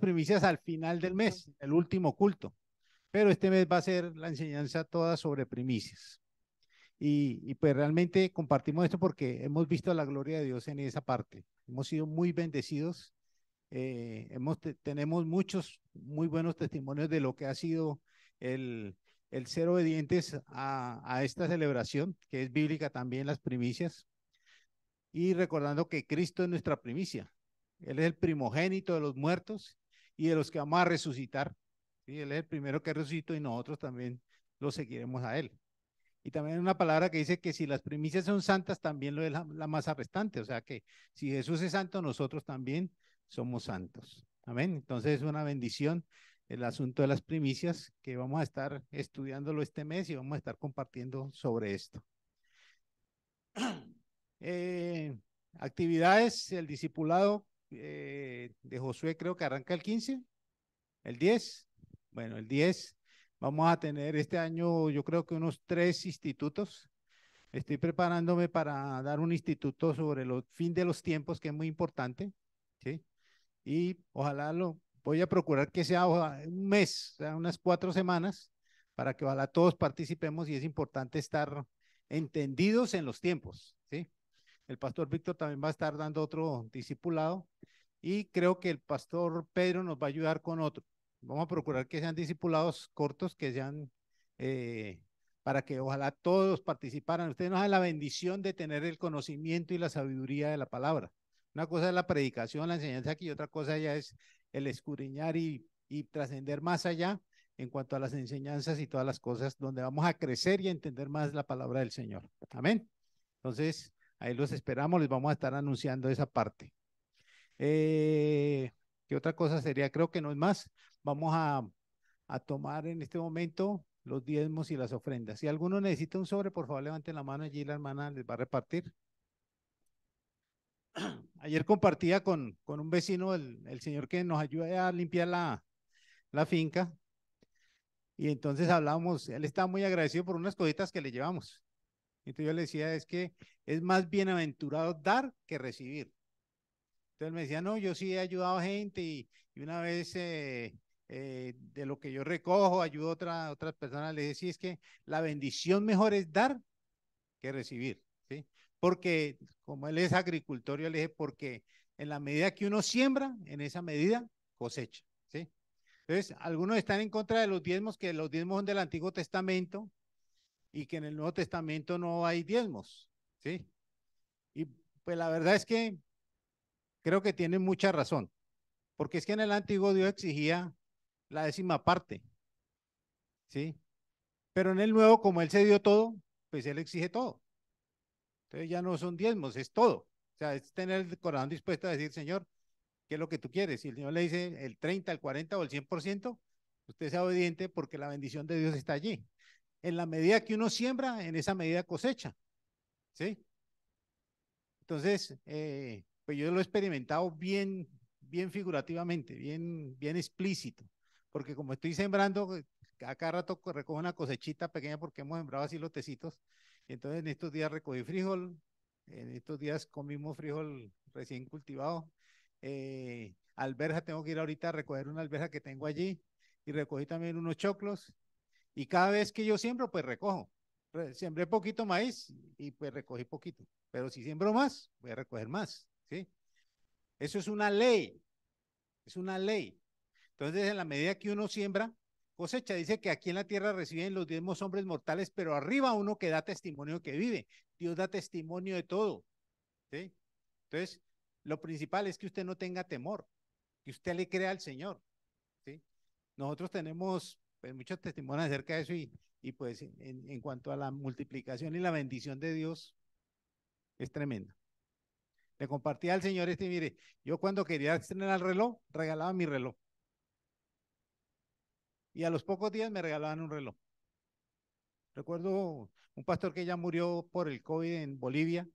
primicias al final del mes, el último culto, pero este mes va a ser la enseñanza toda sobre primicias. Y pues realmente compartimos esto porque hemos visto la gloria de Dios en esa parte. Hemos sido muy bendecidos. Tenemos muchos muy buenos testimonios de lo que ha sido el, el ser obedientes a esta celebración, que es bíblica también, las primicias. Y recordando que Cristo es nuestra primicia. Él es el primogénito de los muertos y de los que vamos a resucitar. ¿Sí? Él es el primero que resucitó y nosotros también lo seguiremos a Él. Y también hay una palabra que dice que si las primicias son santas, también lo es la masa restante. O sea que si Jesús es santo, nosotros también somos santos. Amén. Entonces es una bendición el asunto de las primicias que vamos a estar estudiándolo este mes y vamos a estar compartiendo sobre esto. Eh, actividades, el discipulado de Josué creo que arranca el 15, el 10. Bueno, el 10 vamos a tener este año yo creo que unos 3 institutos. Estoy preparándome para dar un instituto sobre el fin de los tiempos, que es muy importante, ¿sí? Y ojalá voy a procurar que sea un mes, o sea, unas 4 semanas, para que ojalá todos participemos y es importante estar entendidos en los tiempos, ¿sí? El pastor Víctor también va a estar dando otro discipulado y creo que el pastor Pedro nos va a ayudar con otro. Vamos a procurar que sean discipulados cortos, que sean para que ojalá todos participaran. Ustedes nos dan la bendición de tener el conocimiento y la sabiduría de la palabra. Una cosa es la predicación, la enseñanza aquí, y otra cosa ya es el escudriñar y trascender más allá en cuanto a las enseñanzas y todas las cosas donde vamos a crecer y a entender más la palabra del Señor. Amén. Entonces, ahí los esperamos, les vamos a estar anunciando esa parte. ¿Qué otra cosa sería? Creo que no es más. Vamos a tomar en este momento los diezmos y las ofrendas. Si alguno necesita un sobre, por favor, levanten la mano allí, la hermana les va a repartir. Ayer compartía con un vecino, el señor que nos ayuda a limpiar la finca, y entonces hablábamos, él estaba muy agradecido por unas cositas que le llevamos. Entonces yo le decía, es que es más bienaventurado dar que recibir. Entonces me decía, no, yo sí he ayudado a gente y una vez de lo que yo recojo, ayudo a otras personas. Le decía, sí, es que la bendición mejor es dar que recibir, ¿sí? Porque como él es agricultor, yo le dije, porque en la medida que uno siembra, en esa medida cosecha, ¿sí? Entonces, algunos están en contra de los diezmos, que los diezmos son del Antiguo Testamento y que en el Nuevo Testamento no hay diezmos, ¿sí? Y pues la verdad es que creo que tienen mucha razón. Porque es que en el antiguo Dios exigía la 10ª parte, ¿sí? Pero en el nuevo, como Él se dio todo, pues Él exige todo. Entonces ya no son diezmos, es todo. O sea, es tener el corazón dispuesto a decir, Señor, ¿qué es lo que tú quieres? Si el Señor le dice el 30, el 40 o el 100%, usted sea obediente porque la bendición de Dios está allí. En la medida que uno siembra, en esa medida cosecha, ¿sí? Entonces, pues yo lo he experimentado bien, bien figurativamente, bien explícito, porque como estoy sembrando, a cada rato recojo una cosechita pequeña porque hemos sembrado así lotecitos, y entonces en estos días recogí frijol, en estos días comimos frijol recién cultivado, alberja, tengo que ir ahorita a recoger una alberja que tengo allí, y recogí también unos choclos, y cada vez que yo siembro, pues recojo. Sembré poquito maíz y pues recogí poquito. Pero si siembro más, voy a recoger más. ¿Sí? Eso es una ley. Es una ley. Entonces, en la medida que uno siembra, cosecha. Dice que aquí en la tierra reciben los diezmos hombres mortales, pero arriba uno que da testimonio que vive. Dios da testimonio de todo. ¿Sí? Entonces, lo principal es que usted no tenga temor, que usted le crea al Señor. ¿Sí? Nosotros tenemos pues, muchos testimonios acerca de eso y pues en cuanto a la multiplicación y la bendición de Dios, es tremenda. Le compartí al Señor mire, yo cuando quería estrenar el reloj, regalaba mi reloj. Y a los pocos días me regalaban un reloj. Recuerdo un pastor que ya murió por el COVID en Bolivia.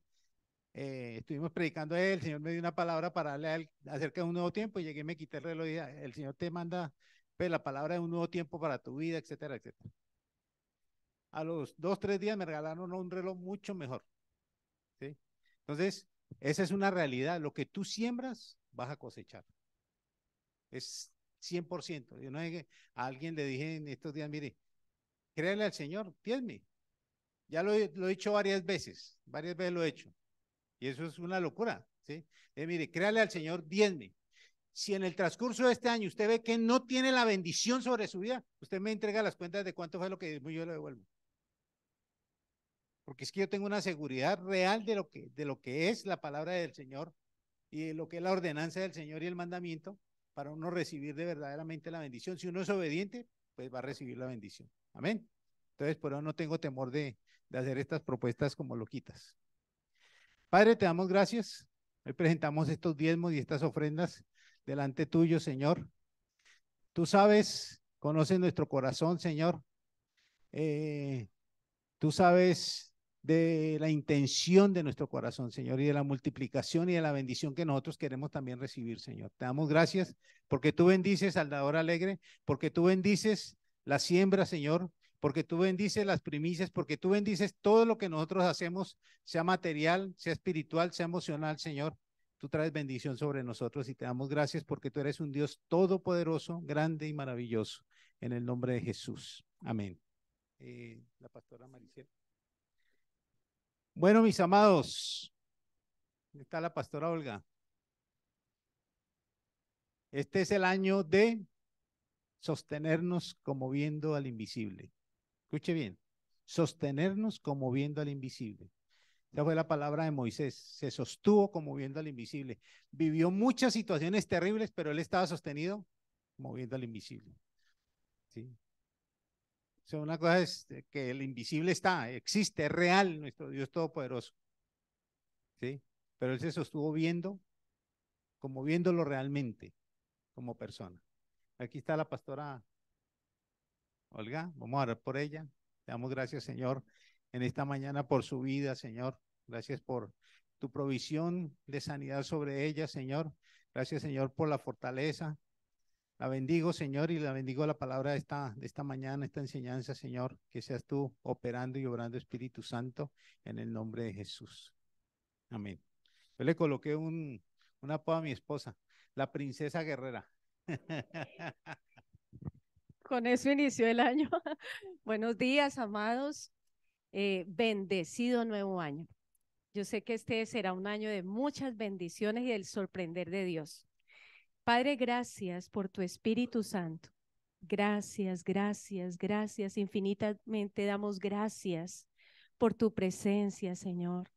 Estuvimos predicando a él, el Señor me dio una palabra para darle a él acerca de un nuevo tiempo y llegué, me quité el reloj y dije, el Señor te manda pues, la palabra de un nuevo tiempo para tu vida, etcétera, etcétera. A los 2, 3 días me regalaron un reloj mucho mejor. ¿Sí? Entonces, esa es una realidad. Lo que tú siembras, vas a cosechar. Es 100%. Yo no sé que a alguien le dije en estos días, mire, créale al Señor, diezme. Ya lo he hecho varias veces lo he hecho. Y eso es una locura, ¿sí? Mire, créale al Señor, diezme. Si en el transcurso de este año usted ve que no tiene la bendición sobre su vida, usted me entrega las cuentas de cuánto fue lo que diezmó y yo le devuelvo. Porque es que yo tengo una seguridad real de lo que es la palabra del Señor y de lo que es la ordenanza del Señor y el mandamiento para uno recibir de verdaderamente la bendición. Si uno es obediente, pues va a recibir la bendición. Amén. Entonces, por eso no tengo temor de hacer estas propuestas como loquitas. Padre, te damos gracias. Hoy presentamos estos diezmos y estas ofrendas delante tuyo, Señor. Tú sabes, conoces nuestro corazón, Señor. Tú sabes de la intención de nuestro corazón, Señor, y de la multiplicación y de la bendición que nosotros queremos también recibir, Señor. Te damos gracias porque tú bendices al dador alegre, porque tú bendices la siembra, Señor, porque tú bendices las primicias, porque tú bendices todo lo que nosotros hacemos, sea material, sea espiritual, sea emocional, Señor. Tú traes bendición sobre nosotros y te damos gracias porque tú eres un Dios todopoderoso, grande y maravilloso. En el nombre de Jesús. Amén. La pastora Maricel. Bueno, mis amados, ¿dónde está la pastora Olga? Este es el año de sostenernos como viendo al invisible. Escuche bien, sostenernos como viendo al invisible. Esa fue la palabra de Moisés, se sostuvo como viendo al invisible. Vivió muchas situaciones terribles, pero él estaba sostenido como viendo al invisible. ¿Sí? O sea, una cosa es que el invisible está, existe, es real, nuestro Dios todopoderoso. ¿Sí? Pero él se sostuvo viendo, como viéndolo realmente, como persona. Aquí está la pastora Olga, vamos a orar por ella. Le damos gracias, Señor, en esta mañana por su vida, Señor. Gracias por tu provisión de sanidad sobre ella, Señor. Gracias, Señor, por la fortaleza. La bendigo, Señor, y la bendigo la palabra de esta mañana, esta enseñanza, Señor, que seas tú operando y obrando, Espíritu Santo, en el nombre de Jesús. Amén. Yo le coloqué un apodo a mi esposa, la princesa guerrera. Con eso inició el año. Buenos días, amados. Bendecido nuevo año. Yo sé que este será un año de muchas bendiciones y del sorprender de Dios. Padre, gracias por tu Espíritu Santo. Gracias, gracias, gracias. Infinitamente damos gracias por tu presencia, Señor.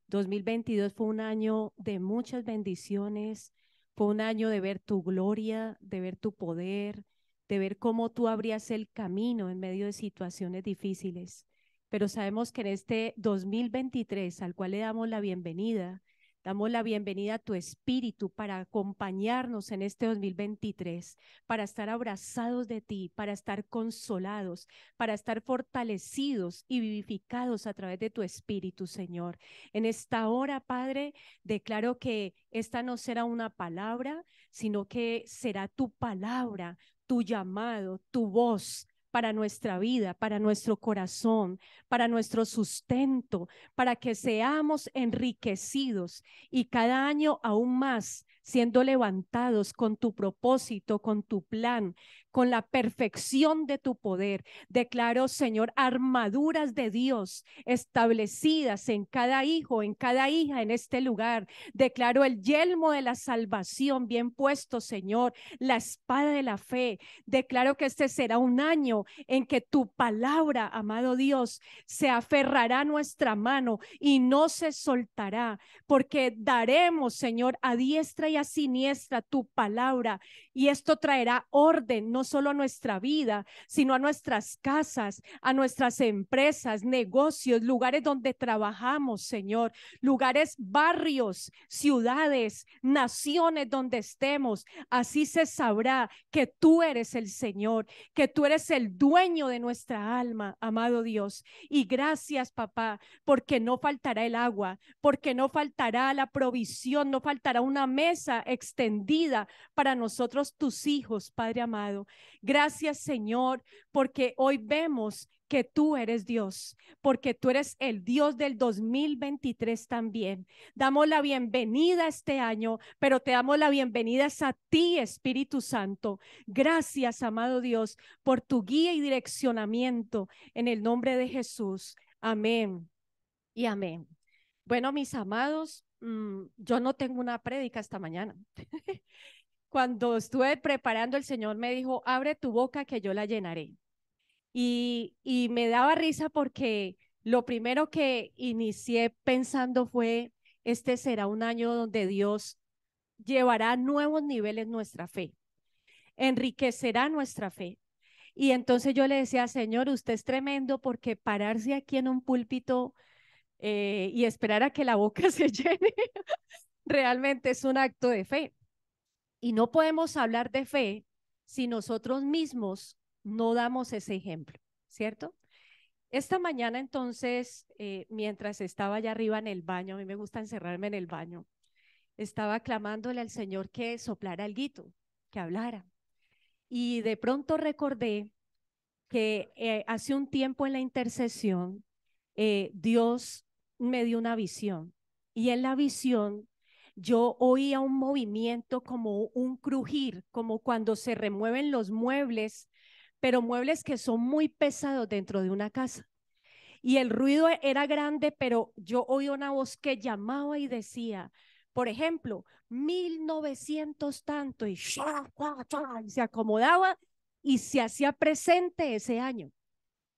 2022 fue un año de muchas bendiciones, fue un año de ver tu gloria, de ver tu poder, de ver cómo tú abrías el camino en medio de situaciones difíciles. Pero sabemos que en este 2023, al cual le damos la bienvenida a tu Espíritu para acompañarnos en este 2023, para estar abrazados de ti, para estar consolados, para estar fortalecidos y vivificados a través de tu Espíritu, Señor. En esta hora, Padre, declaro que esta no será una palabra, sino que será tu palabra, tu llamado, tu voz para nuestra vida, para nuestro corazón, para nuestro sustento, para que seamos enriquecidos y cada año aún más siendo levantados con tu propósito, con tu plan, con la perfección de tu poder. Declaro, Señor, armaduras de Dios establecidas en cada hijo, en cada hija en este lugar. Declaro el yelmo de la salvación bien puesto, Señor, la espada de la fe. Declaro que este será un año en que tu palabra, amado Dios, se aferrará a nuestra mano y no se soltará, porque daremos, Señor, a diestra y a siniestra tu palabra, y esto traerá orden no solo a nuestra vida, sino a nuestras casas, a nuestras empresas, negocios, lugares donde trabajamos, Señor, lugares, barrios, ciudades, naciones donde estemos. Así se sabrá que tú eres el Señor, que tú eres el dueño de nuestra alma, amado Dios. Y gracias, papá, porque no faltará el agua, porque no faltará la provisión, no faltará una mesa promesa extendida para nosotros, tus hijos, Padre amado. Gracias, Señor, porque hoy vemos que tú eres Dios, porque tú eres el Dios del 2023 también. Damos la bienvenida a este año, pero te damos la bienvenida a ti, Espíritu Santo. Gracias, amado Dios, por tu guía y direccionamiento en el nombre de Jesús. Amén y amén. Bueno, mis amados, yo no tengo una prédica esta mañana. Cuando estuve preparando, el Señor me dijo, abre tu boca que yo la llenaré. Y me daba risa porque lo primero que inicié pensando fue, este será un año donde Dios llevará a nuevos niveles nuestra fe, enriquecerá nuestra fe. Y entonces yo le decía, Señor, usted es tremendo, porque pararse aquí en un púlpito y esperar a que la boca se llene realmente es un acto de fe. Y no podemos hablar de fe si nosotros mismos no damos ese ejemplo, ¿cierto? Esta mañana entonces, mientras estaba allá arriba en el baño, a mí me gusta encerrarme en el baño, estaba clamándole al Señor que soplara alguito, que hablara. Y de pronto recordé que hace un tiempo en la intercesión, Dios me dio una visión. Y en la visión yo oía un movimiento, como un crujir, como cuando se remueven los muebles, pero muebles que son muy pesados dentro de una casa. Y el ruido era grande, pero yo oía una voz que llamaba y decía, por ejemplo, 1900 tanto, y se acomodaba y se hacía presente ese año.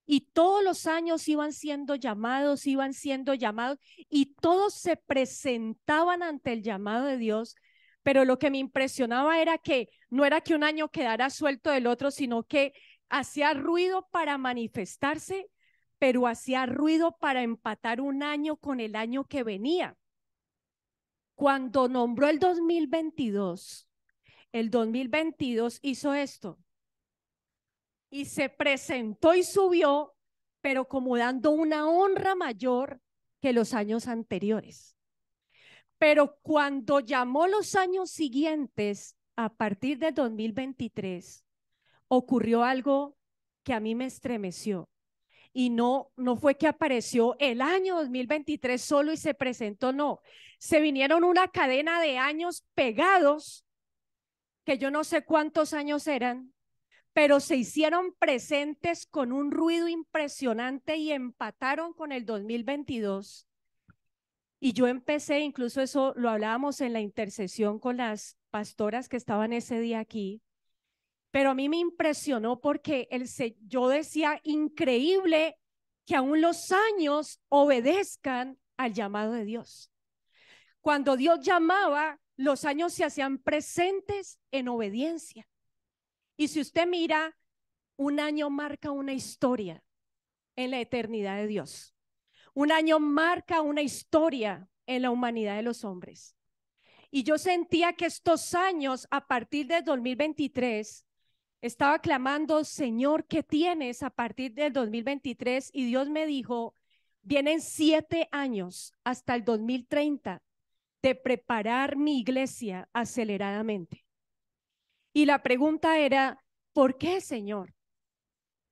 Y todos los años iban siendo llamados, y todos se presentaban ante el llamado de Dios. Pero lo que me impresionaba era que no era que un año quedara suelto del otro, sino que hacía ruido para manifestarse, pero hacía ruido para empatar un año con el año que venía. Cuando nombró el 2022 hizo esto y se presentó y subió, pero como dando una honra mayor que los años anteriores. Pero cuando llamó los años siguientes, a partir del 2023, ocurrió algo que a mí me estremeció. Y no fue que apareció el año 2023 solo y se presentó, no. Se vinieron una cadena de años pegados, que yo no sé cuántos años eran, pero se hicieron presentes con un ruido impresionante y empataron con el 2022. Y yo empecé, incluso eso lo hablábamos en la intercesión con las pastoras que estaban ese día aquí, pero a mí me impresionó porque yo decía, increíble que aún los años obedezcan al llamado de Dios. Cuando Dios llamaba, los años se hacían presentes en obediencia. Y si usted mira, un año marca una historia en la eternidad de Dios. Un año marca una historia en la humanidad de los hombres. Y yo sentía que estos años, a partir del 2023, estaba clamando, Señor, ¿qué tienes a partir del 2023? Y Dios me dijo, vienen 7 años hasta el 2030 de preparar mi iglesia aceleradamente. Y la pregunta era, ¿por qué, Señor?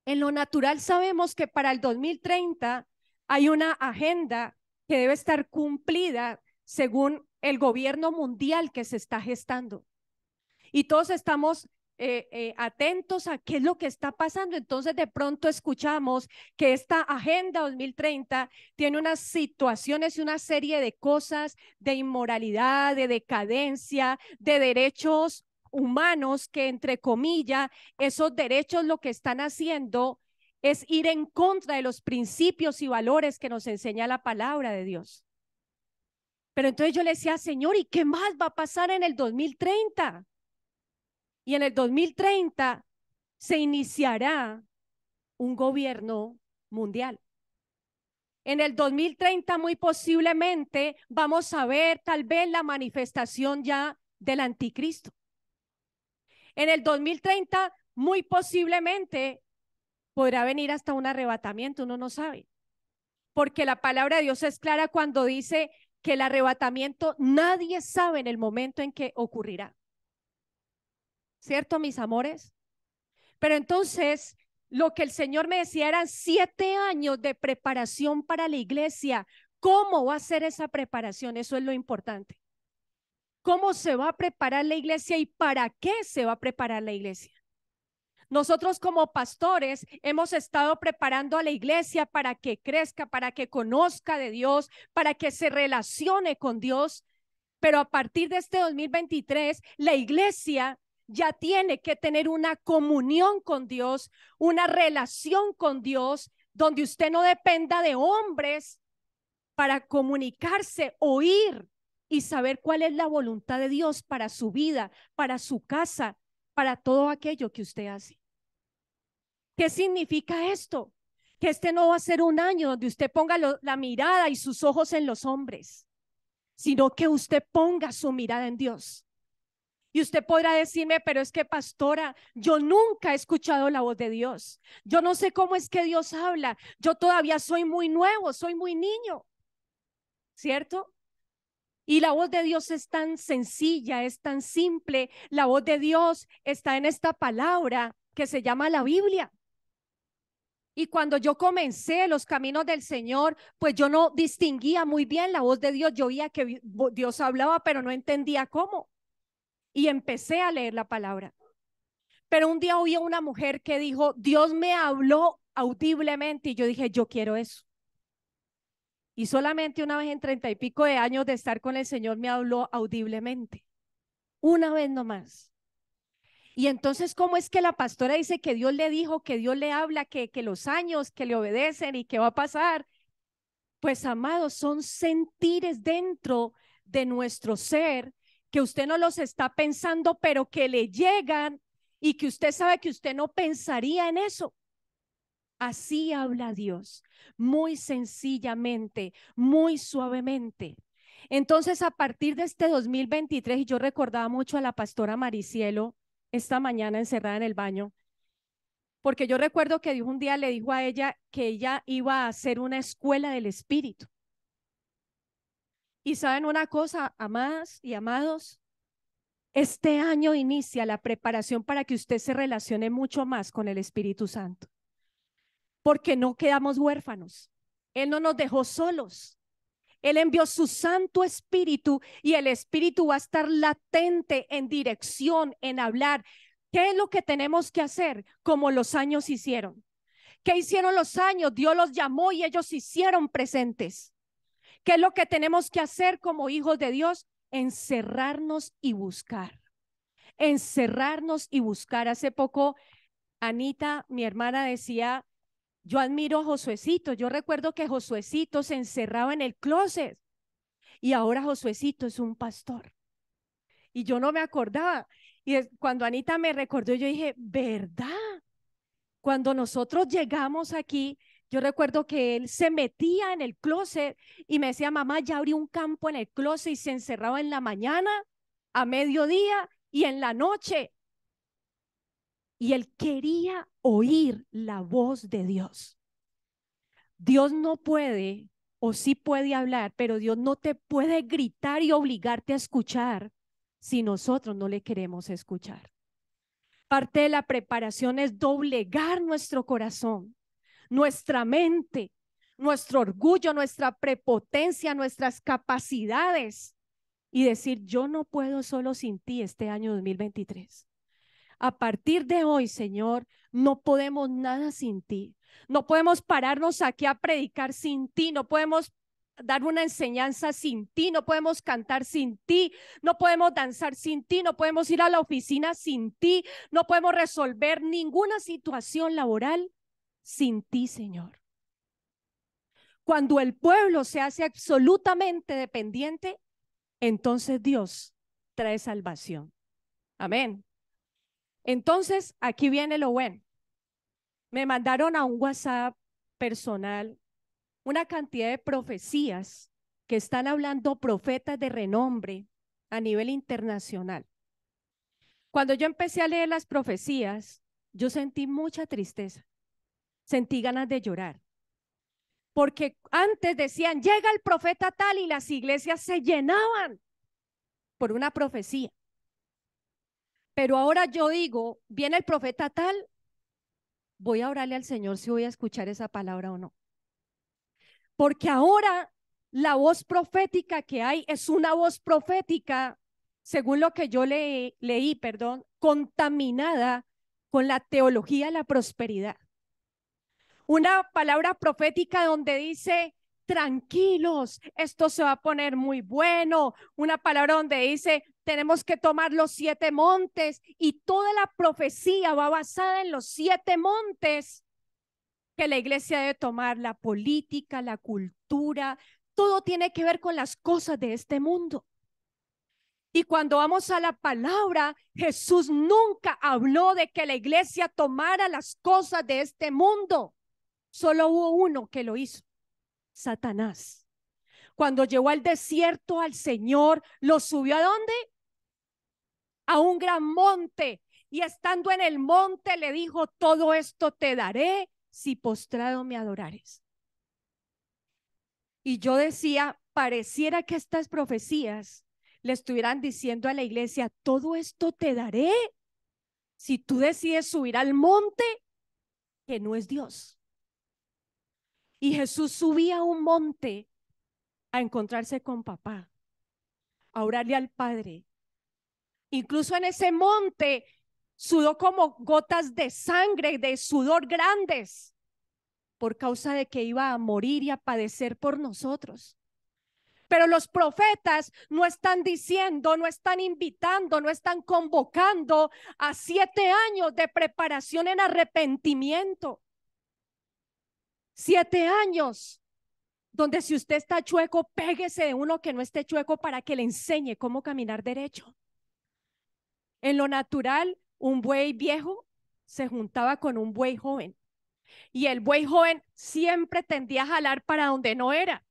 En lo natural sabemos que para el 2030 hay una agenda que debe estar cumplida según el gobierno mundial que se está gestando. Y todos estamos atentos a qué es lo que está pasando. Entonces de pronto escuchamos que esta agenda 2030 tiene unas situaciones y una serie de cosas de inmoralidad, de decadencia, de derechos humanos, que entre comillas, esos derechos lo que están haciendo es ir en contra de los principios y valores que nos enseña la palabra de Dios. Pero entonces yo le decía, Señor, ¿y qué más va a pasar en el 2030? Y en el 2030 se iniciará un gobierno mundial. En el 2030 muy posiblemente vamos a ver tal vez la manifestación ya del anticristo. En el 2030 muy posiblemente podrá venir hasta un arrebatamiento, uno no sabe. Porque la palabra de Dios es clara cuando dice que el arrebatamiento nadie sabe en el momento en que ocurrirá. ¿Cierto, mis amores? Pero entonces, lo que el Señor me decía eran 7 años de preparación para la iglesia. ¿Cómo va a ser esa preparación? Eso es lo importante. ¿Cómo se va a preparar la iglesia y para qué se va a preparar la iglesia? Nosotros como pastores hemos estado preparando a la iglesia para que crezca, para que conozca de Dios, para que se relacione con Dios. Pero a partir de este 2023, la iglesia ya tiene que tener una comunión con Dios, una relación con Dios, donde usted no dependa de hombres para comunicarse, oír y saber cuál es la voluntad de Dios para su vida, para su casa, para todo aquello que usted hace. ¿Qué significa esto? Que este no va a ser un año donde usted ponga la mirada y sus ojos en los hombres, sino que usted ponga su mirada en Dios. Y usted podrá decirme, pero es que pastora, yo nunca he escuchado la voz de Dios. Yo no sé cómo es que Dios habla. Yo todavía soy muy nuevo, soy muy niño. ¿Cierto? Y la voz de Dios es tan sencilla, es tan simple. La voz de Dios está en esta palabra que se llama la Biblia. Y cuando yo comencé los caminos del Señor, pues yo no distinguía muy bien la voz de Dios. Yo oía que Dios hablaba, pero no entendía cómo. Y empecé a leer la palabra. Pero un día oí a una mujer que dijo, Dios me habló audiblemente. Y yo dije, yo quiero eso. Y solamente una vez en 30 y pico de años de estar con el Señor me habló audiblemente. Una vez nomás. Y entonces, ¿cómo es que la pastora dice que Dios le dijo, que Dios le habla, que los años que le obedecen y que va a pasar? Pues, amados, son sentires dentro de nuestro ser que usted no los está pensando, pero que le llegan y que usted sabe que usted no pensaría en eso. Así habla Dios, muy sencillamente, muy suavemente. Entonces, a partir de este 2023, y yo recordaba mucho a la pastora Maricielo esta mañana encerrada en el baño, porque yo recuerdo que Dios un día le dijo a ella que ella iba a hacer una escuela del Espíritu. Y saben una cosa, amadas y amados, este año inicia la preparación para que usted se relacione mucho más con el Espíritu Santo, porque no quedamos huérfanos. Él no nos dejó solos. Él envió su Santo Espíritu y el Espíritu va a estar latente en dirección, en hablar. ¿Qué es lo que tenemos que hacer? Como los años hicieron. ¿Qué hicieron los años? Dios los llamó y ellos se hicieron presentes. ¿Qué es lo que tenemos que hacer como hijos de Dios? Encerrarnos y buscar. Encerrarnos y buscar. Hace poco, Anita, mi hermana, decía, yo admiro a Josuecito. Yo recuerdo que Josuecito se encerraba en el closet y ahora Josuecito es un pastor. Y yo no me acordaba. Y cuando Anita me recordó, yo dije, ¿verdad? Cuando nosotros llegamos aquí, yo recuerdo que él se metía en el closet y me decía, mamá, ya abrí un campo en el closet, y se encerraba en la mañana, a mediodía y en la noche. Y él quería oír la voz de Dios. Dios no puede, o sí puede hablar, pero Dios no te puede gritar y obligarte a escuchar si nosotros no le queremos escuchar. Parte de la preparación es doblegar nuestro corazón, nuestra mente, nuestro orgullo, nuestra prepotencia, nuestras capacidades y decir, yo no puedo solo sin ti este año 2023. A partir de hoy, Señor, no podemos nada sin ti. No podemos pararnos aquí a predicar sin ti. No podemos dar una enseñanza sin ti. No podemos cantar sin ti. No podemos danzar sin ti. No podemos ir a la oficina sin ti. No podemos resolver ninguna situación laboral sin ti, Señor. Cuando el pueblo se hace absolutamente dependiente, entonces Dios trae salvación. Amén. Entonces, aquí viene lo bueno. Me mandaron a un WhatsApp personal una cantidad de profecías que están hablando profetas de renombre a nivel internacional. Cuando yo empecé a leer las profecías, yo sentí mucha tristeza, sentí ganas de llorar, Porque antes decían, llega el profeta tal, y las iglesias se llenaban por una profecía. Pero ahora yo digo, viene el profeta tal, voy a orarle al Señor si voy a escuchar esa palabra o no. Porque ahora la voz profética que hay es una voz profética, según lo que yo leí, contaminada con la teología de la prosperidad. Una palabra profética donde dice, tranquilos, esto se va a poner muy bueno. Una palabra donde dice, tenemos que tomar los 7 montes, y toda la profecía va basada en los 7 montes que la iglesia debe tomar: la política, la cultura, todo tiene que ver con las cosas de este mundo. Y cuando vamos a la palabra, Jesús nunca habló de que la iglesia tomara las cosas de este mundo. Solo hubo uno que lo hizo: Satanás. Cuando llevó al desierto al Señor, lo subió ¿a dónde? A un gran monte. Y estando en el monte le dijo, todo esto te daré si postrado me adorares. Y yo decía, pareciera que estas profecías le estuvieran diciendo a la iglesia, todo esto te daré si tú decides subir al monte que no es Dios. Y Jesús subía a un monte a encontrarse con papá, a orarle al Padre. Incluso en ese monte sudó como gotas de sangre, de sudor grandes, por causa de que iba a morir y a padecer por nosotros. Pero los profetas no están diciendo, no están invitando, no están convocando a 7 años de preparación en arrepentimiento. 7 años donde si usted está chueco, péguese de uno que no esté chueco para que le enseñe cómo caminar derecho. En lo natural, un buey viejo se juntaba con un buey joven, y el buey joven siempre tendía a jalar para donde no era,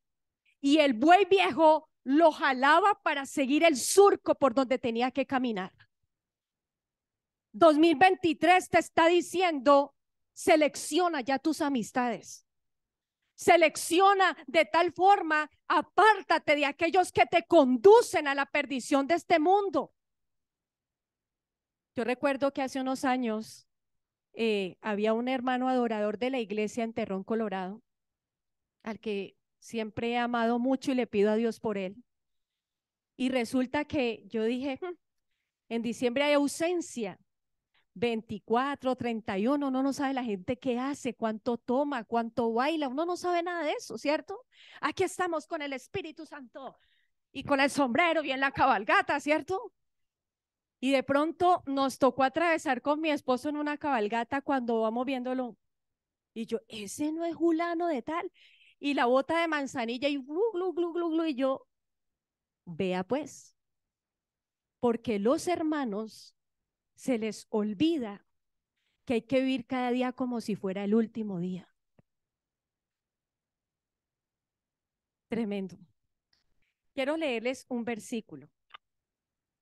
y el buey viejo lo jalaba para seguir el surco por donde tenía que caminar. 2023 te está diciendo, selecciona ya tus amistades. Selecciona de tal forma, apártate de aquellos que te conducen a la perdición de este mundo. Yo recuerdo que hace unos años había un hermano adorador de la iglesia en Terrón, Colorado, al que siempre he amado mucho y le pido a Dios por él. Y resulta que yo dije, en diciembre hay ausencia, 24, 31, uno no sabe la gente qué hace, cuánto toma, cuánto baila, uno no sabe nada de eso, ¿cierto? Aquí estamos con el Espíritu Santo y con el sombrero y en la cabalgata, ¿cierto? Y de pronto nos tocó atravesar con mi esposo en una cabalgata cuando vamos viéndolo. Y yo, ese no es Julano de tal. Y la bota de manzanilla y glu, glu, glu, glu, glu. Y yo, vea pues, porque los hermanos se les olvida que hay que vivir cada día como si fuera el último día. Tremendo. Quiero leerles un versículo.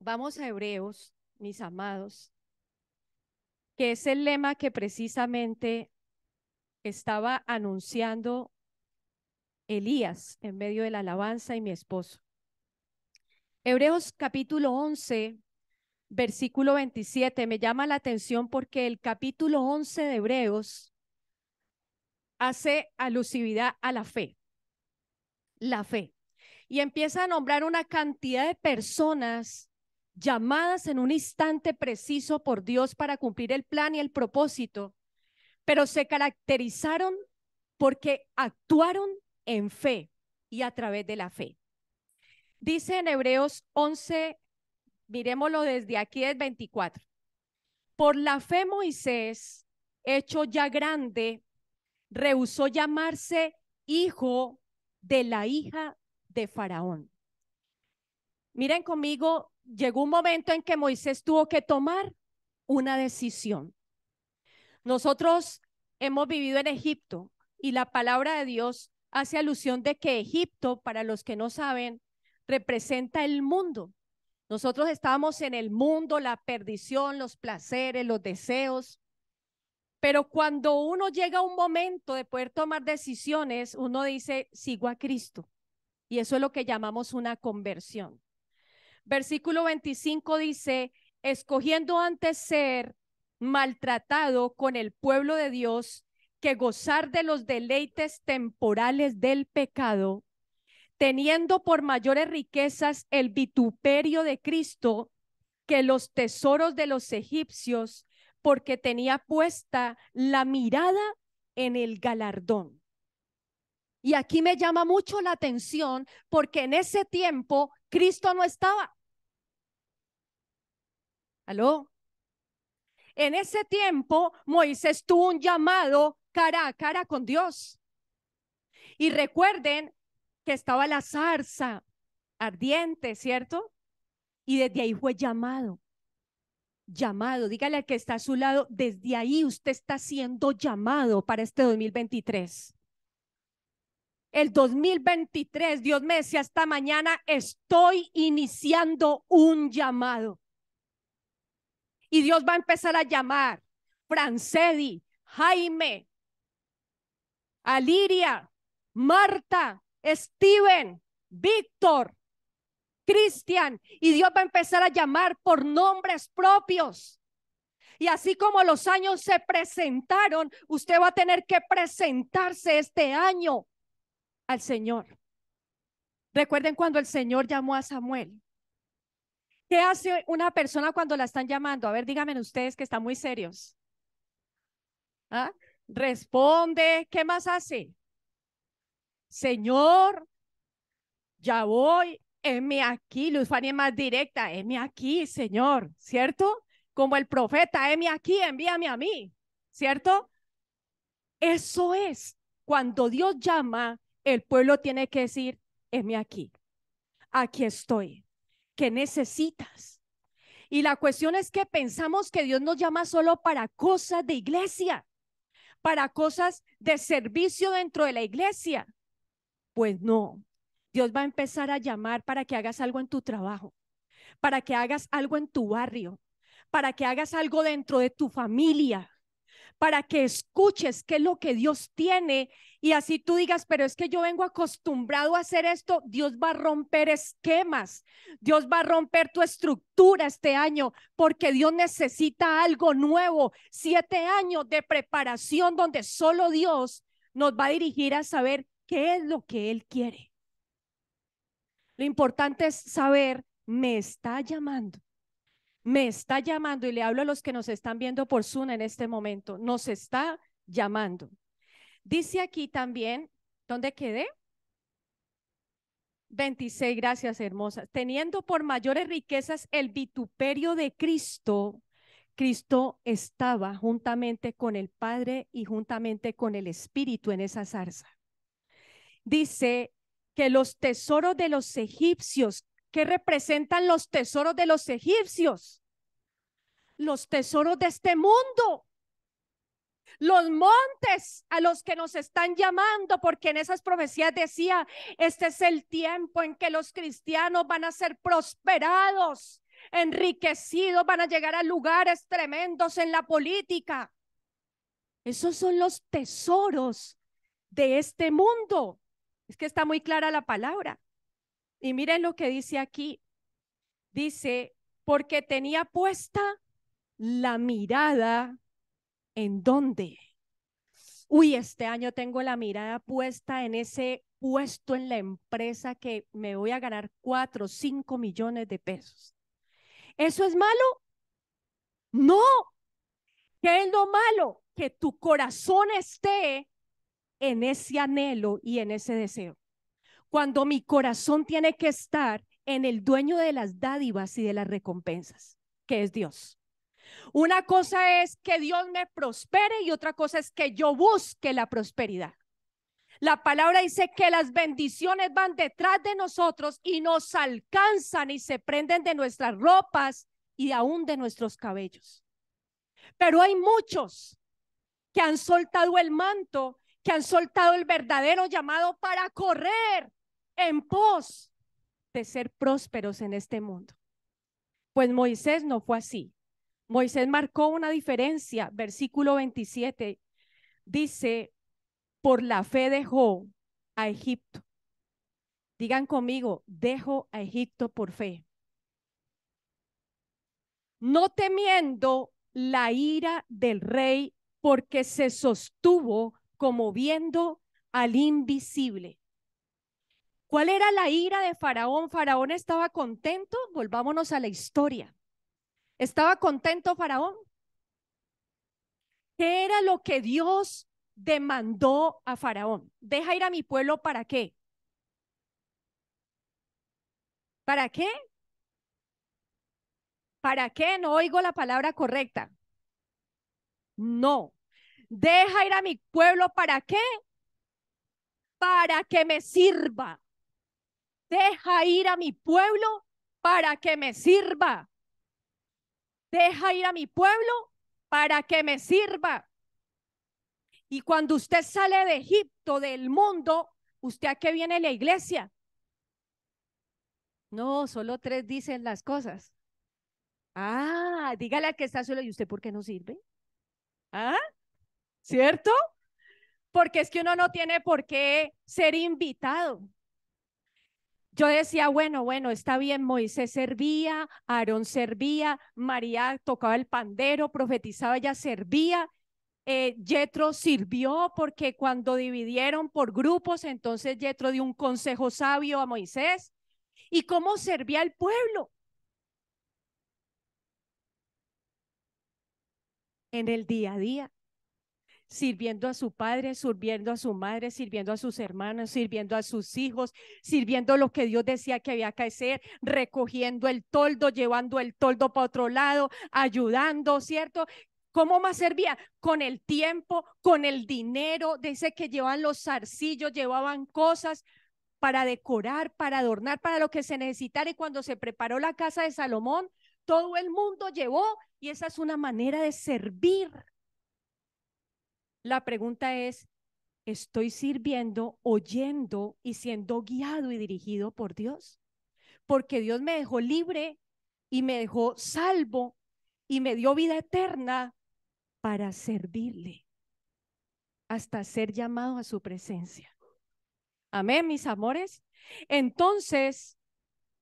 Vamos a Hebreos, mis amados, que es el lema que precisamente estaba anunciando Elías en medio de la alabanza y mi esposo. Hebreos capítulo 11, versículo 27, me llama la atención porque el capítulo 11 de Hebreos hace alusividad a la fe. La fe. Y empieza a nombrar una cantidad de personas llamadas en un instante preciso por Dios para cumplir el plan y el propósito, pero se caracterizaron porque actuaron en fe y a través de la fe. Dice en Hebreos 11, miremoslo desde aquí, es 24. Por la fe Moisés, hecho ya grande, rehusó llamarse hijo de la hija de Faraón. Miren conmigo, llegó un momento en que Moisés tuvo que tomar una decisión. Nosotros hemos vivido en Egipto y la palabra de Dios hace alusión de que Egipto, para los que no saben, representa el mundo. Nosotros estábamos en el mundo, la perdición, los placeres, los deseos. Pero cuando uno llega a un momento de poder tomar decisiones, uno dice, sigo a Cristo. Y eso es lo que llamamos una conversión. Versículo 25 dice, escogiendo antes ser maltratado con el pueblo de Dios que gozar de los deleites temporales del pecado, teniendo por mayores riquezas el vituperio de Cristo que los tesoros de los egipcios, porque tenía puesta la mirada en el galardón. Y aquí me llama mucho la atención porque en ese tiempo Cristo no estaba. ¿Aló? En ese tiempo Moisés tuvo un llamado cara a cara con Dios. Y recuerden que estaba la zarza ardiente, ¿cierto? Y desde ahí fue llamado. Llamado, dígale al que está a su lado, desde ahí usted está siendo llamado para este 2023. El 2023, Dios me decía esta mañana, estoy iniciando un llamado. Y Dios va a empezar a llamar Francedi, Jaime, Aliria, Marta, Steven, Víctor, Cristian. Y Dios va a empezar a llamar por nombres propios. Y así como los años se presentaron, usted va a tener que presentarse este año al Señor. Recuerden cuando el Señor llamó a Samuel. ¿Qué hace una persona cuando la están llamando? A ver, díganme ustedes que están muy serios. ¿Ah? Responde. ¿Qué más hace? Señor, ya voy. Heme aquí. Luz Fanny es más directa. Heme aquí, Señor. ¿Cierto? Como el profeta. Heme aquí, envíame a mí. ¿Cierto? Eso es. Cuando Dios llama, el pueblo tiene que decir, heme aquí. Aquí estoy. ¿Qué necesitas? Y la cuestión es que pensamos que Dios nos llama solo para cosas de iglesia, para cosas de servicio dentro de la iglesia. Pues no, Dios va a empezar a llamar para que hagas algo en tu trabajo, para que hagas algo en tu barrio, para que hagas algo dentro de tu familia, para que escuches qué es lo que Dios tiene y así tú digas, pero es que yo vengo acostumbrado a hacer esto. Dios va a romper esquemas, Dios va a romper tu estructura este año porque Dios necesita algo nuevo. 7 años de preparación donde solo Dios nos va a dirigir a saber qué es lo que Él quiere. Lo importante es saber, me está llamando. Me está llamando y le hablo a los que nos están viendo por Zoom en este momento. Nos está llamando. Dice aquí también, ¿dónde quedé? 26, gracias hermosa. Teniendo por mayores riquezas el vituperio de Cristo, Cristo estaba juntamente con el Padre y juntamente con el Espíritu en esa zarza. Dice que los tesoros de los egipcios, ¿qué representan los tesoros de los egipcios? Los tesoros de este mundo, los montes a los que nos están llamando, porque en esas profecías decía, este es el tiempo en que los cristianos van a ser prosperados, enriquecidos, van a llegar a lugares tremendos en la política. Esos son los tesoros de este mundo. Es que está muy clara la palabra. Y miren lo que dice aquí. Dice, porque tenía puesta la mirada, ¿en dónde? Uy, este año tengo la mirada puesta en ese puesto en la empresa que me voy a ganar 4 o 5 millones de pesos. ¿Eso es malo? No. ¿Qué es lo malo? Que tu corazón esté en ese anhelo y en ese deseo. Cuando mi corazón tiene que estar en el dueño de las dádivas y de las recompensas, que es Dios. Una cosa es que Dios me prospere y otra cosa es que yo busque la prosperidad. La palabra dice que las bendiciones van detrás de nosotros y nos alcanzan y se prenden de nuestras ropas y aún de nuestros cabellos. Pero hay muchos que han soltado el manto, que han soltado el verdadero llamado para correr en pos de ser prósperos en este mundo. Pues Moisés no fue así. Moisés marcó una diferencia. Versículo 27 dice, por la fe dejó a Egipto. Digan conmigo, dejo a Egipto por fe. No temiendo la ira del rey, porque se sostuvo como viendo al invisible. ¿Cuál era la ira de Faraón? Faraón estaba contento. Volvámonos a la historia. ¿Estaba contento Faraón? ¿Qué era lo que Dios demandó a Faraón? Deja ir a mi pueblo, ¿para qué? ¿Para qué? ¿Para qué? No oigo la palabra correcta. No. Deja ir a mi pueblo, ¿para qué? Para que me sirva. Deja ir a mi pueblo para que me sirva. Deja ir a mi pueblo para que me sirva. Y cuando usted sale de Egipto, del mundo, ¿usted a qué viene la iglesia? No, solo 3 dicen las cosas. Ah, dígale al que está solo, ¿y usted por qué no sirve? ¿Ah? ¿Cierto? Porque es que uno no tiene por qué ser invitado. Yo decía, bueno, está bien, Moisés servía, Aarón servía, María tocaba el pandero, profetizaba, ella servía, Yetro sirvió porque cuando dividieron por grupos, entonces Yetro dio un consejo sabio a Moisés. ¿Y cómo servía el pueblo? En el día a día, sirviendo a su padre, sirviendo a su madre, sirviendo a sus hermanos, sirviendo a sus hijos, sirviendo lo que Dios decía que había que hacer, recogiendo el toldo, llevando el toldo para otro lado, ayudando, ¿cierto? ¿Cómo más servía? Con el tiempo, con el dinero. Dice que llevaban los zarcillos, llevaban cosas para decorar, para adornar, para lo que se necesitara. Y cuando se preparó la casa de Salomón, todo el mundo llevó, y esa es una manera de servir. La pregunta es, ¿estoy sirviendo, oyendo y siendo guiado y dirigido por Dios? Porque Dios me dejó libre y me dejó salvo y me dio vida eterna para servirle hasta ser llamado a su presencia. Amén, mis amores. Entonces,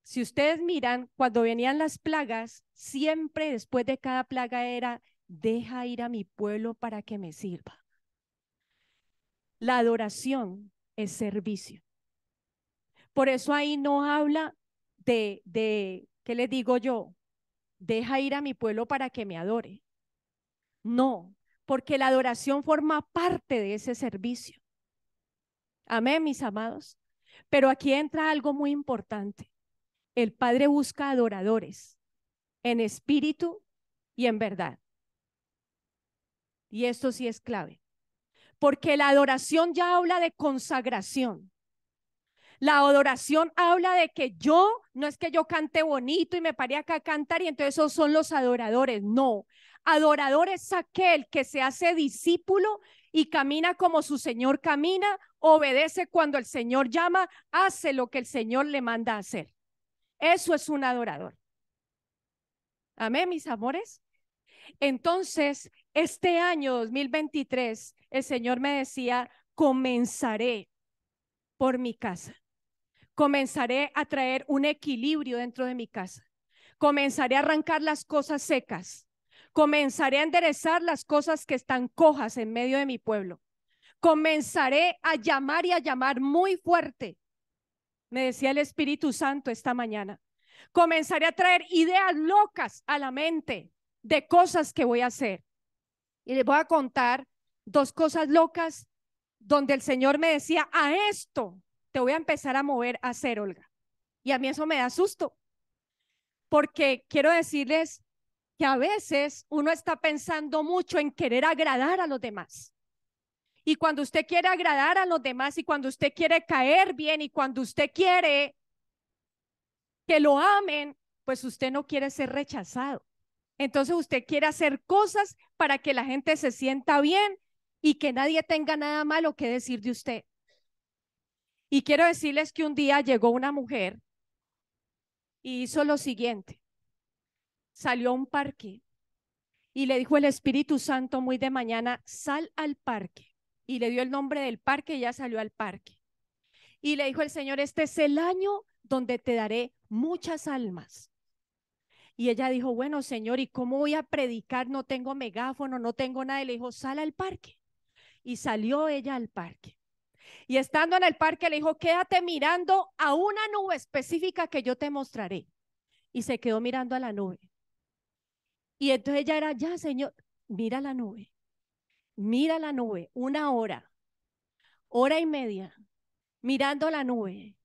si ustedes miran, cuando venían las plagas, siempre después de cada plaga era, deja ir a mi pueblo para que me sirva. La adoración es servicio. Por eso ahí no habla ¿qué les digo yo? Deja ir a mi pueblo para que me adore. No, porque la adoración forma parte de ese servicio. Amén, mis amados. Pero aquí entra algo muy importante. El Padre busca adoradores en espíritu y en verdad. Y esto sí es clave. Porque la adoración ya habla de consagración. La adoración habla de que yo, no es que yo cante bonito y me pare acá a cantar y entonces esos son los adoradores. No, adorador es aquel que se hace discípulo y camina como su Señor camina, obedece cuando el Señor llama, hace lo que el Señor le manda a hacer. Eso es un adorador. Amén, mis amores. Entonces, este año 2023, el Señor me decía, comenzaré por mi casa. Comenzaré a traer un equilibrio dentro de mi casa. Comenzaré a arrancar las cosas secas. Comenzaré a enderezar las cosas que están cojas en medio de mi pueblo. Comenzaré a llamar y a llamar muy fuerte. Me decía el Espíritu Santo esta mañana. Comenzaré a traer ideas locas a la mente de cosas que voy a hacer. Y les voy a contar 2 cosas locas donde el Señor me decía, a esto te voy a empezar a mover a hacer, Olga. Y a mí eso me da susto, porque quiero decirles que a veces uno está pensando mucho en querer agradar a los demás. Y cuando usted quiere agradar a los demás y cuando usted quiere caer bien y cuando usted quiere que lo amen, pues usted no quiere ser rechazado. Entonces usted quiere hacer cosas para que la gente se sienta bien y que nadie tenga nada malo que decir de usted. Y quiero decirles que un día llegó una mujer y hizo lo siguiente. Salió a un parque Y le dijo el Espíritu Santo muy de mañana, sal al parque. Y le dio el nombre del parque y ella salió al parque. Y le dijo el Señor, este es el año donde te daré muchas almas. Y ella dijo, bueno, Señor, ¿y cómo voy a predicar? No tengo megáfono, no tengo nada. Y le dijo, sal al parque. Y salió ella al parque. Y estando en el parque le dijo, quédate mirando a una nube específica que yo te mostraré. Y se quedó mirando a la nube. Y entonces ella era, ya, Señor, mira la nube, una hora, hora y media, mirando la nube.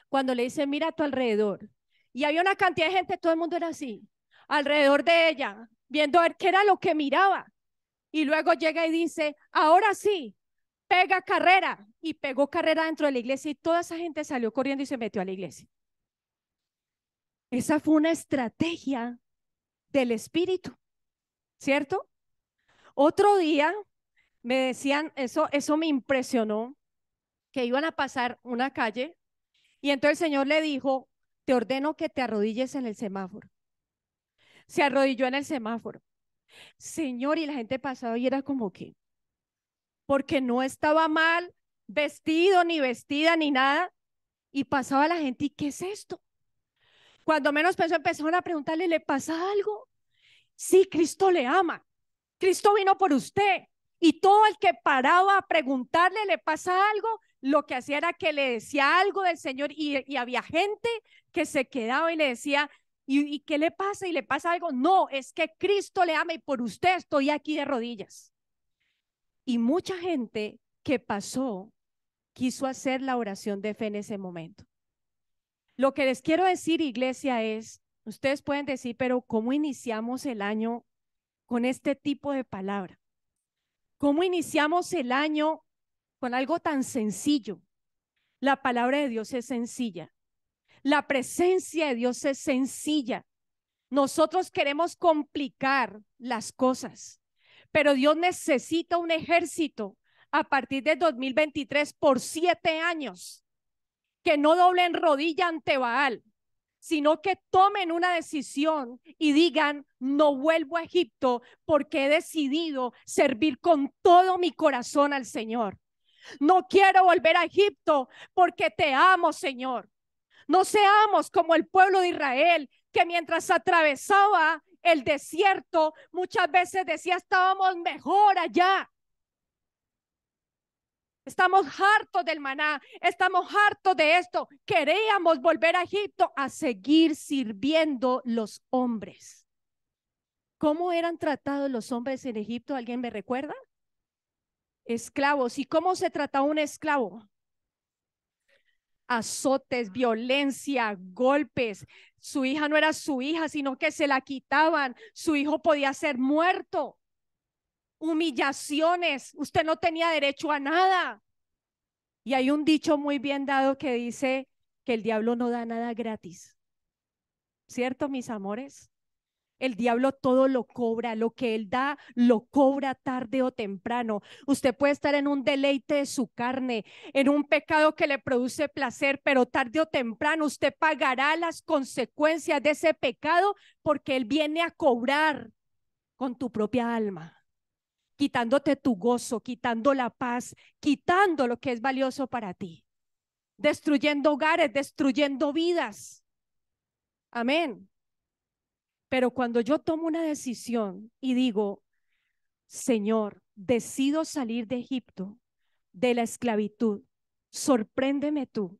Cuando le dice, mira a tu alrededor. Y había una cantidad de gente, todo el mundo era así, alrededor de ella, viendo a ver qué era lo que miraba. Y luego llega y dice, ahora sí, pega carrera. Y pegó carrera dentro de la iglesia y toda esa gente salió corriendo y se metió a la iglesia. Esa fue una estrategia del Espíritu, ¿cierto? Otro día me decían, eso me impresionó, que iban a pasar una calle y entonces el Señor le dijo, te ordeno que te arrodilles en el semáforo. Se arrodilló en el semáforo. Señor, y la gente pasaba y era como que, porque no estaba mal vestido, ni vestida, ni nada, y pasaba la gente, ¿y qué es esto? Cuando menos pensó, empezaron a preguntarle, ¿le pasa algo? Sí, Cristo le ama. Cristo vino por usted. Y todo el que paraba a preguntarle, ¿le pasa algo? Lo que hacía era que le decía algo del Señor y había gente que se quedaba y le decía, ¿y qué le pasa? ¿Y le pasa algo? No, es que Cristo le ama y por usted estoy aquí de rodillas. Y mucha gente que pasó quiso hacer la oración de fe en ese momento. Lo que les quiero decir, iglesia, es, ustedes pueden decir, pero ¿cómo iniciamos el año con este tipo de palabra? ¿Cómo iniciamos el año con algo tan sencillo? La palabra de Dios es sencilla. La presencia de Dios es sencilla. Nosotros queremos complicar las cosas, pero Dios necesita un ejército a partir del 2023 por 7 años que no doblen rodilla ante Baal, sino que tomen una decisión y digan, no vuelvo a Egipto porque he decidido servir con todo mi corazón al Señor. No quiero volver a Egipto porque te amo, Señor. No seamos como el pueblo de Israel, que mientras atravesaba el desierto, muchas veces decía, estábamos mejor allá. Estamos hartos del maná, estamos hartos de esto. Queríamos volver a Egipto a seguir sirviendo los hombres. ¿Cómo eran tratados los hombres en Egipto? ¿Alguien me recuerda? Esclavos. ¿Y cómo se trataba un esclavo? Azotes, violencia, golpes. Su hija no era su hija, sino que se la quitaban. Su hijo podía ser muerto. Humillaciones. Usted no tenía derecho a nada. Y hay un dicho muy bien dado que dice que el diablo no da nada gratis. ¿Cierto, mis amores? El diablo todo lo cobra, lo que él da lo cobra tarde o temprano. Usted puede estar en un deleite de su carne, en un pecado que le produce placer, pero tarde o temprano usted pagará las consecuencias de ese pecado porque él viene a cobrar con tu propia alma, quitándote tu gozo, quitando la paz, quitando lo que es valioso para ti, destruyendo hogares, destruyendo vidas. Amén. Pero cuando yo tomo una decisión y digo, Señor, decido salir de Egipto, de la esclavitud, sorpréndeme tú,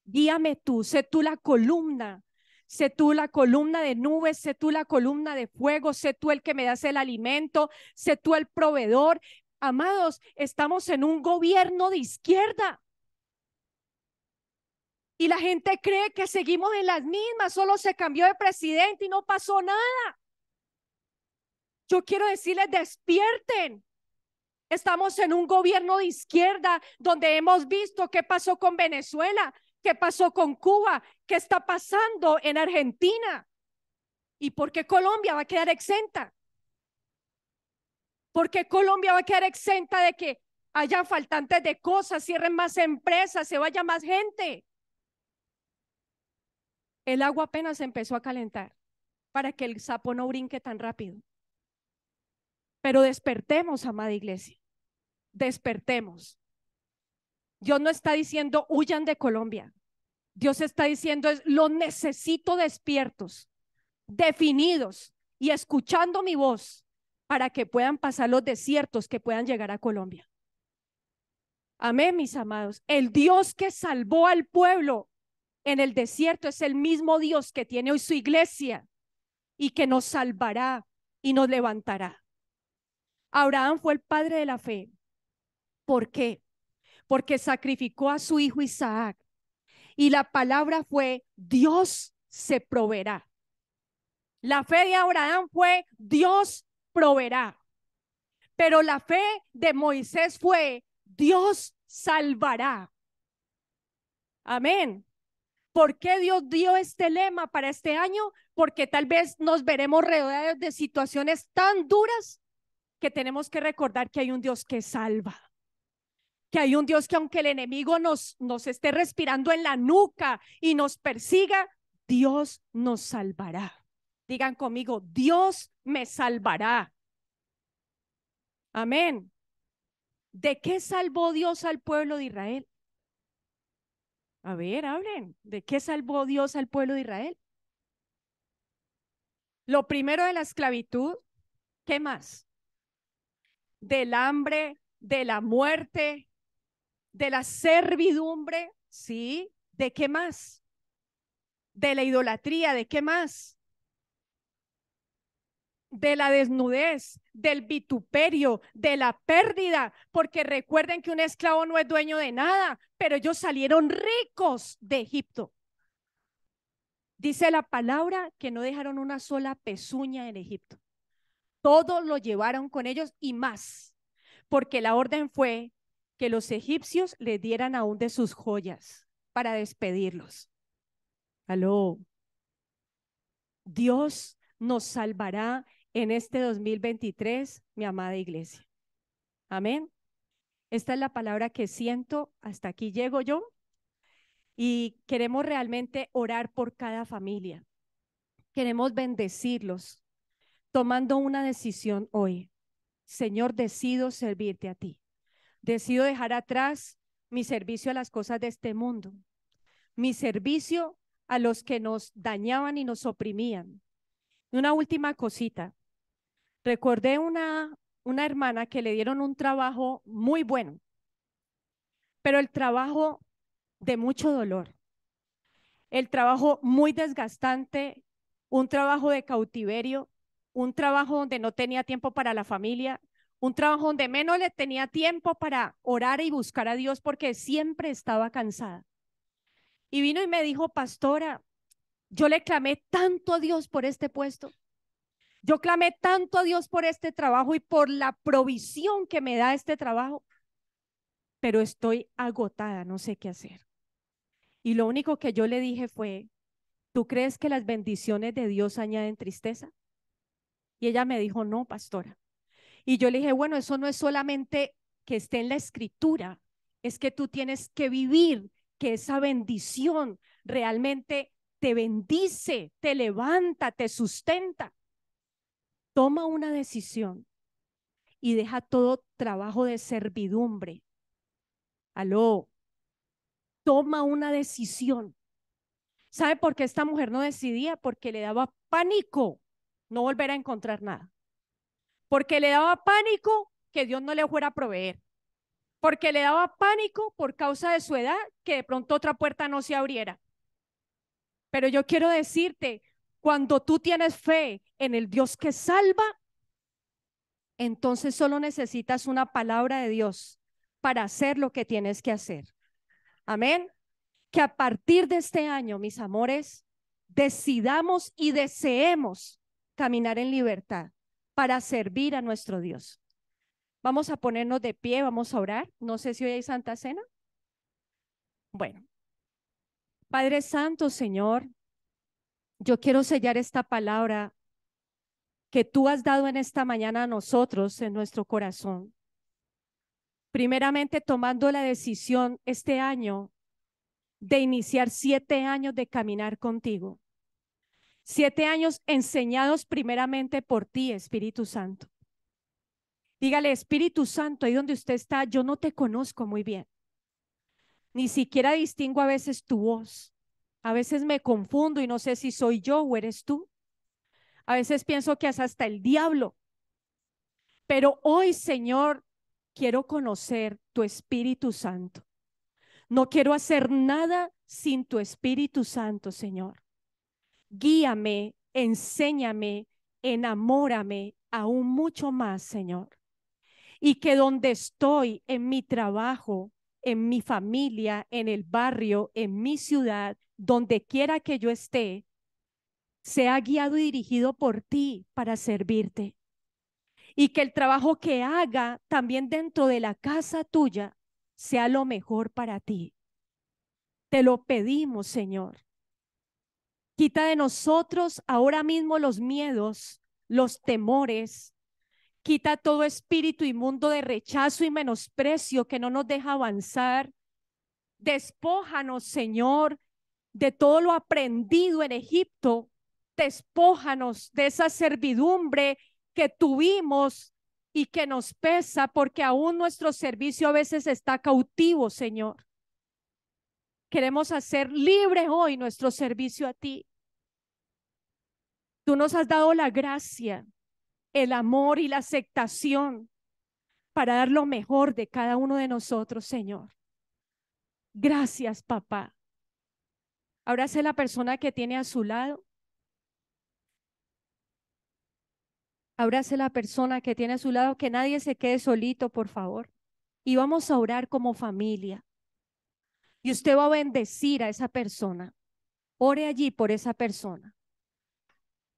guíame tú, sé tú la columna, sé tú la columna de nubes, sé tú la columna de fuego, sé tú el que me das el alimento, sé tú el proveedor. Amados, estamos en un gobierno de izquierda. Y la gente cree que seguimos en las mismas, solo se cambió de presidente y no pasó nada. Yo quiero decirles, despierten. Estamos en un gobierno de izquierda donde hemos visto qué pasó con Venezuela, qué pasó con Cuba, qué está pasando en Argentina. ¿Y por qué Colombia va a quedar exenta? ¿Por qué Colombia va a quedar exenta de que haya faltantes de cosas, cierren más empresas, se vaya más gente? El agua apenas empezó a calentar para que el sapo no brinque tan rápido. Pero despertemos, amada iglesia, despertemos. Dios no está diciendo huyan de Colombia. Dios está diciendo los necesito despiertos, definidos y escuchando mi voz para que puedan pasar los desiertos, que puedan llegar a Colombia. Amén, mis amados. El Dios que salvó al pueblo en el desierto es el mismo Dios que tiene hoy su iglesia y que nos salvará y nos levantará. Abraham fue el padre de la fe. ¿Por qué? Porque sacrificó a su hijo Isaac y la palabra fue Dios se proveerá. La fe de Abraham fue Dios proveerá. Pero la fe de Moisés fue Dios salvará. Amén. ¿Por qué Dios dio este lema para este año? Porque tal vez nos veremos rodeados de situaciones tan duras que tenemos que recordar que hay un Dios que salva. Que hay un Dios que aunque el enemigo nos esté respirando en la nuca y nos persiga, Dios nos salvará. Digan conmigo, Dios me salvará. Amén. ¿De qué salvó Dios al pueblo de Israel? A ver, hablen. ¿De qué salvó Dios al pueblo de Israel? Lo primero, de la esclavitud. ¿Qué más? Del hambre, de la muerte, de la servidumbre, ¿sí? ¿De qué más? De la idolatría, ¿de qué más? De la desnudez, del vituperio, de la pérdida, porque recuerden que un esclavo no es dueño de nada, pero ellos salieron ricos de Egipto. Dice la palabra que no dejaron una sola pezuña en Egipto. Todos lo llevaron con ellos y más, porque la orden fue que los egipcios les dieran aún de sus joyas para despedirlos. Aló. Dios nos salvará en este 2023, mi amada iglesia. Amén. Esta es la palabra que siento. Hasta aquí llego yo. Y queremos realmente orar por cada familia. Queremos bendecirlos, tomando una decisión hoy. Señor, decido servirte a ti. Decido dejar atrás mi servicio a las cosas de este mundo, mi servicio a los que nos dañaban y nos oprimían. Una última cosita. Recordé una hermana que le dieron un trabajo muy bueno, pero el trabajo de mucho dolor, el trabajo muy desgastante, un trabajo de cautiverio, un trabajo donde no tenía tiempo para la familia, un trabajo donde menos le tenía tiempo para orar y buscar a Dios porque siempre estaba cansada. Y vino y me dijo, pastora, yo le clamé tanto a Dios por este puesto. Yo clamé tanto a Dios por este trabajo y por la provisión que me da este trabajo, pero estoy agotada, no sé qué hacer. Y lo único que yo le dije fue, ¿tú crees que las bendiciones de Dios añaden tristeza? Y ella me dijo, no, pastora. Y yo le dije, bueno, eso no es solamente que esté en la escritura, es que tú tienes que vivir que esa bendición realmente te bendice, te levanta, te sustenta. Toma una decisión y deja todo trabajo de servidumbre. Aló, toma una decisión. ¿Sabe por qué esta mujer no decidía? Porque le daba pánico no volver a encontrar nada. Porque le daba pánico que Dios no le fuera a proveer. Porque le daba pánico por causa de su edad que de pronto otra puerta no se abriera. Pero yo quiero decirte, cuando tú tienes fe en el Dios que salva, entonces solo necesitas una palabra de Dios para hacer lo que tienes que hacer. Amén. Que a partir de este año, mis amores, decidamos y deseemos caminar en libertad para servir a nuestro Dios. Vamos a ponernos de pie, vamos a orar. No sé si hoy hay Santa Cena. Bueno, Padre Santo, Señor, yo quiero sellar esta palabra que tú has dado en esta mañana a nosotros, en nuestro corazón. Primeramente, tomando la decisión este año de iniciar 7 años de caminar contigo. 7 años enseñados primeramente por ti, Espíritu Santo. Dígale, Espíritu Santo, ahí donde usted está, yo no te conozco muy bien. Ni siquiera distingo a veces tu voz. A veces me confundo y no sé si soy yo o eres tú. A veces pienso que es hasta el diablo. Pero hoy, Señor, quiero conocer tu Espíritu Santo. No quiero hacer nada sin tu Espíritu Santo, Señor. Guíame, enséñame, enamórame aún mucho más, Señor. Y que donde estoy, en mi trabajo, en mi familia, en el barrio, en mi ciudad, donde quiera que yo esté, sea guiado y dirigido por ti para servirte. Y que el trabajo que haga también dentro de la casa tuya sea lo mejor para ti. Te lo pedimos, Señor. Quita de nosotros ahora mismo los miedos, los temores. Quita todo espíritu inmundo de rechazo y menosprecio que no nos deja avanzar. Despójanos, Señor, de todo lo aprendido en Egipto. Despójanos de esa servidumbre que tuvimos y que nos pesa, porque aún nuestro servicio a veces está cautivo, Señor. Queremos hacer libre hoy nuestro servicio a ti. Tú nos has dado la gracia, el amor y la aceptación para dar lo mejor de cada uno de nosotros, Señor. Gracias, papá. Abrace a la persona que tiene a su lado. Abrace a la persona que tiene a su lado, que nadie se quede solito, por favor. Y vamos a orar como familia. Y usted va a bendecir a esa persona. Ore allí por esa persona.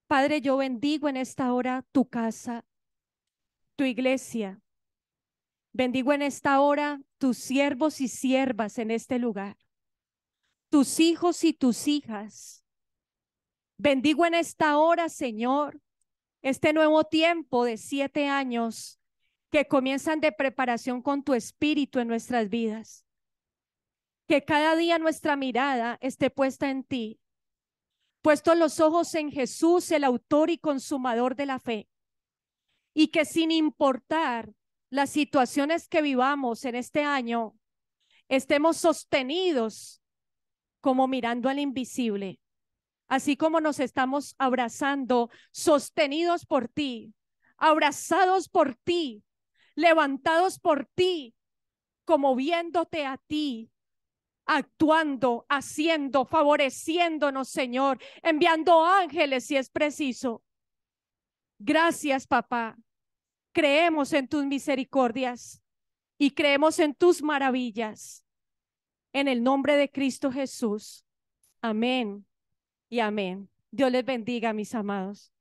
Padre, yo bendigo en esta hora tu casa, tu iglesia. Bendigo en esta hora tus siervos y siervas en este lugar, tus hijos y tus hijas. Bendigo en esta hora, Señor, este nuevo tiempo de 7 años que comienzan de preparación con tu espíritu en nuestras vidas. Que cada día nuestra mirada esté puesta en ti, puestos los ojos en Jesús, el autor y consumador de la fe. Y que sin importar las situaciones que vivamos en este año, estemos sostenidos como mirando al invisible, así como nos estamos abrazando, sostenidos por ti, abrazados por ti, levantados por ti, como viéndote a ti, actuando, haciendo, favoreciéndonos, Señor, enviando ángeles si es preciso. Gracias, papá. Creemos en tus misericordias y creemos en tus maravillas. En el nombre de Cristo Jesús. Amén y amén. Dios les bendiga, mis amados.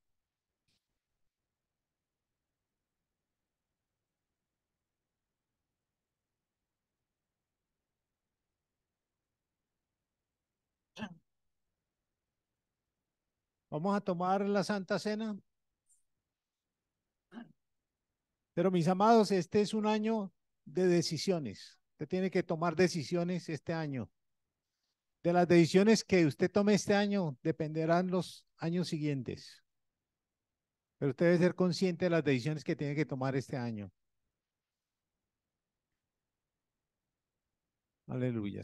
Vamos a tomar la Santa Cena. Pero mis amados, este es un año de decisiones. Usted tiene que tomar decisiones este año. De las decisiones que usted tome este año dependerán los años siguientes. Pero usted debe ser consciente de las decisiones que tiene que tomar este año. Aleluya.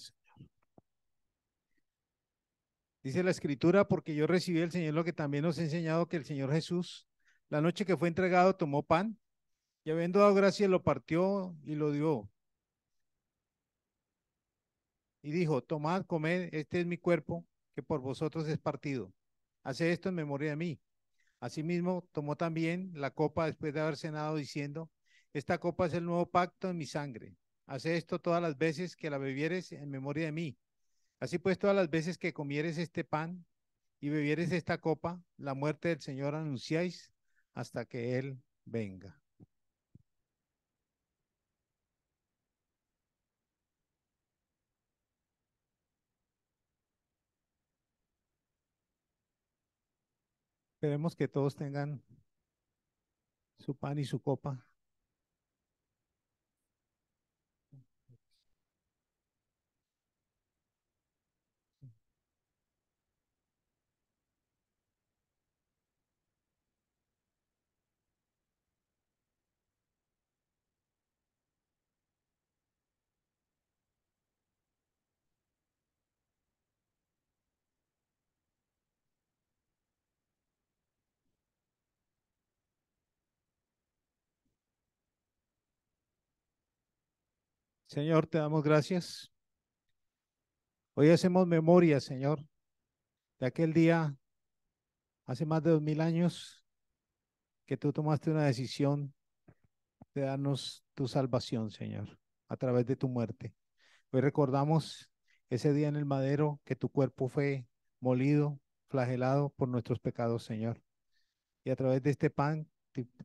Dice la Escritura, porque yo recibí del Señor lo que también nos ha enseñado, que el Señor Jesús, la noche que fue entregado, tomó pan y habiendo dado gracias, lo partió y lo dio. Y dijo, tomad, comed, este es mi cuerpo, que por vosotros es partido. Hace esto en memoria de mí. Asimismo, tomó también la copa después de haber cenado, diciendo, esta copa es el nuevo pacto en mi sangre. Hace esto todas las veces que la bebieres en memoria de mí. Así pues, todas las veces que comieres este pan y bebieres esta copa, la muerte del Señor anunciáis hasta que Él venga. Esperemos que todos tengan su pan y su copa. Señor, te damos gracias. Hoy hacemos memoria, Señor, de aquel día, hace más de 2000 años, que tú tomaste una decisión de darnos tu salvación, Señor, a través de tu muerte. Hoy recordamos ese día en el madero que tu cuerpo fue molido, flagelado por nuestros pecados, Señor. Y a través de este pan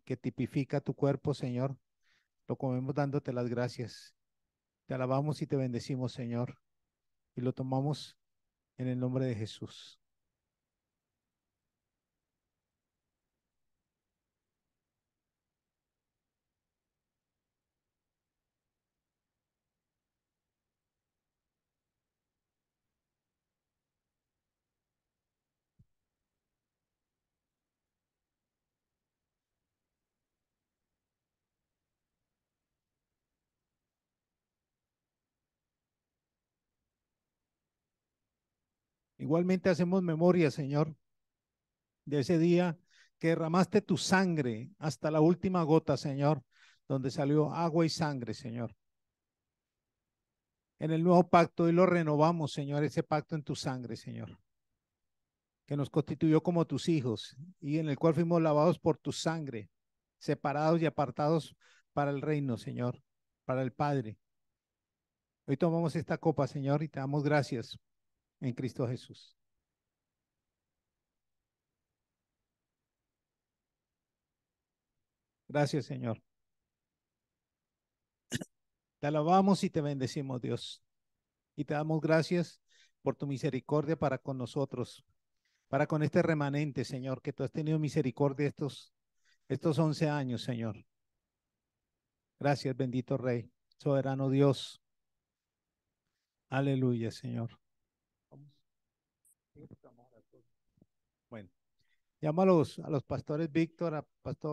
que tipifica tu cuerpo, Señor, lo comemos dándote las gracias. Te alabamos y te bendecimos, Señor, y lo tomamos en el nombre de Jesús. Igualmente hacemos memoria, Señor, de ese día que derramaste tu sangre hasta la última gota, Señor, donde salió agua y sangre, Señor. En el nuevo pacto y lo renovamos, Señor, ese pacto en tu sangre, Señor, que nos constituyó como tus hijos y en el cual fuimos lavados por tu sangre, separados y apartados para el reino, Señor, para el Padre. Hoy tomamos esta copa, Señor, y te damos gracias en Cristo Jesús. Gracias, Señor. Te alabamos y te bendecimos, Dios. Y te damos gracias por tu misericordia para con nosotros, para con este remanente, Señor, que tú has tenido misericordia estos 11 años, Señor. Gracias, bendito Rey, soberano Dios. Aleluya, Señor. Bueno, llamo a los pastores Víctor, a pastor